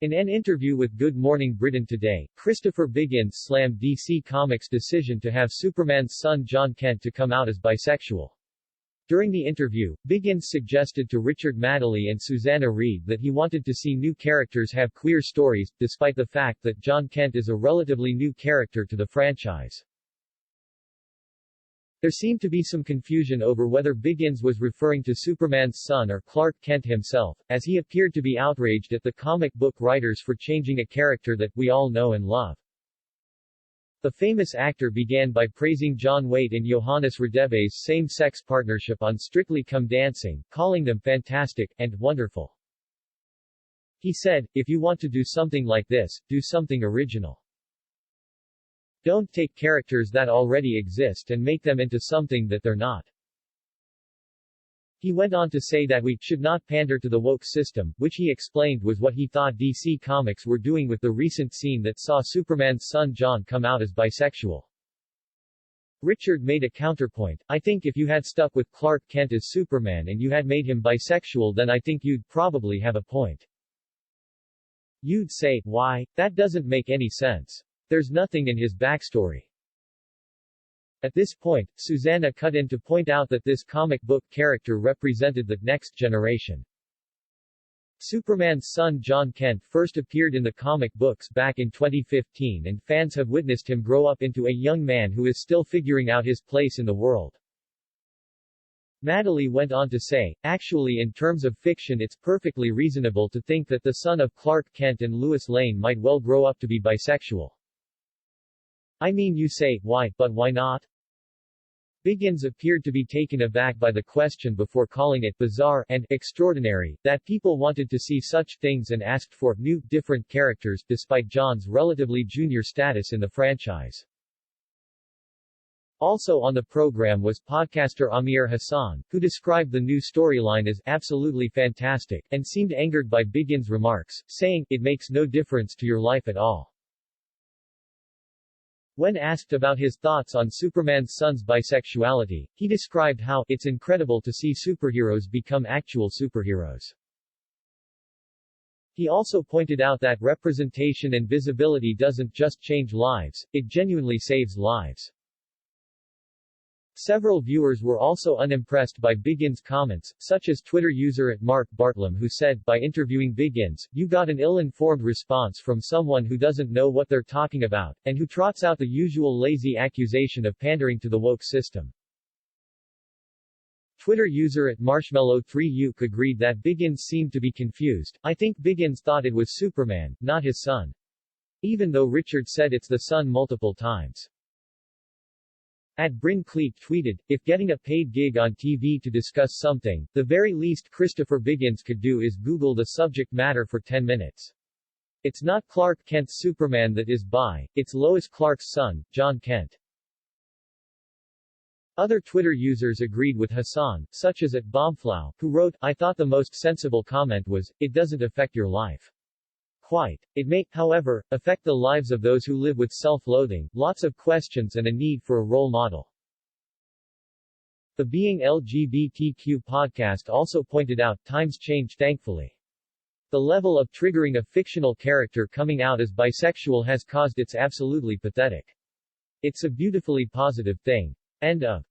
In an interview with Good Morning Britain Today, Christopher Biggins slammed DC Comics' decision to have Superman's son John Kent to come out as bisexual. During the interview, Biggins suggested to Richard Madeley and Susanna Reid that he wanted to see new characters have queer stories, despite the fact that John Kent is a relatively new character to the franchise. There seemed to be some confusion over whether Biggins was referring to Superman's son or Clark Kent himself, as he appeared to be outraged at the comic book writers for changing a character that we all know and love. The famous actor began by praising John Waite and Johannes Radeve's same-sex partnership on Strictly Come Dancing, calling them fantastic and wonderful. He said, "If you want to do something like this, do something original. Don't take characters that already exist and make them into something that they're not." He went on to say that we should not pander to the woke system, which he explained was what he thought DC Comics were doing with the recent scene that saw Superman's son John come out as bisexual. Richard made a counterpoint, "I think if you had stuck with Clark Kent as Superman and you had made him bisexual, then I think you'd probably have a point. You'd say, why? That doesn't make any sense. There's nothing in his backstory." At this point, Susanna cut in to point out that this comic book character represented the next generation. Superman's son John Kent first appeared in the comic books back in 2015 and fans have witnessed him grow up into a young man who is still figuring out his place in the world. Madeley went on to say, "Actually, in terms of fiction, it's perfectly reasonable to think that the son of Clark Kent and Lois Lane might well grow up to be bisexual. I mean, you say, why, but why not?" Biggins appeared to be taken aback by the question before calling it bizarre and extraordinary that people wanted to see such things and asked for new, different characters, despite John's relatively junior status in the franchise. Also on the program was podcaster Amir Hassan, who described the new storyline as absolutely fantastic, and seemed angered by Biggins' remarks, saying, "It makes no difference to your life at all." When asked about his thoughts on Superman's son's bisexuality, he described how it's incredible to see superheroes become actual superheroes. He also pointed out that representation and visibility doesn't just change lives, it genuinely saves lives. Several viewers were also unimpressed by Biggins' comments, such as Twitter user @MarkBartlam, who said, "By interviewing Biggins, you got an ill-informed response from someone who doesn't know what they're talking about, and who trots out the usual lazy accusation of pandering to the woke system." Twitter user @Marshmallow3Uke agreed that Biggins seemed to be confused. "I think Biggins thought it was Superman, not his son. Even though Richard said it's the son multiple times." Bryn Cleek tweeted, "If getting a paid gig on TV to discuss something, the very least Christopher Biggins could do is Google the subject matter for 10 minutes. It's not Clark Kent's Superman that is bi, it's Lois Clark's son, John Kent." Other Twitter users agreed with Hassan, such as @Bombflow, who wrote, "I thought the most sensible comment was, it doesn't affect your life. Quite. It may, however, affect the lives of those who live with self-loathing, lots of questions and a need for a role model." The Being LGBTQ podcast also pointed out, times change thankfully. The level of triggering a fictional character coming out as bisexual has caused it's absolutely pathetic. It's a beautifully positive thing. End of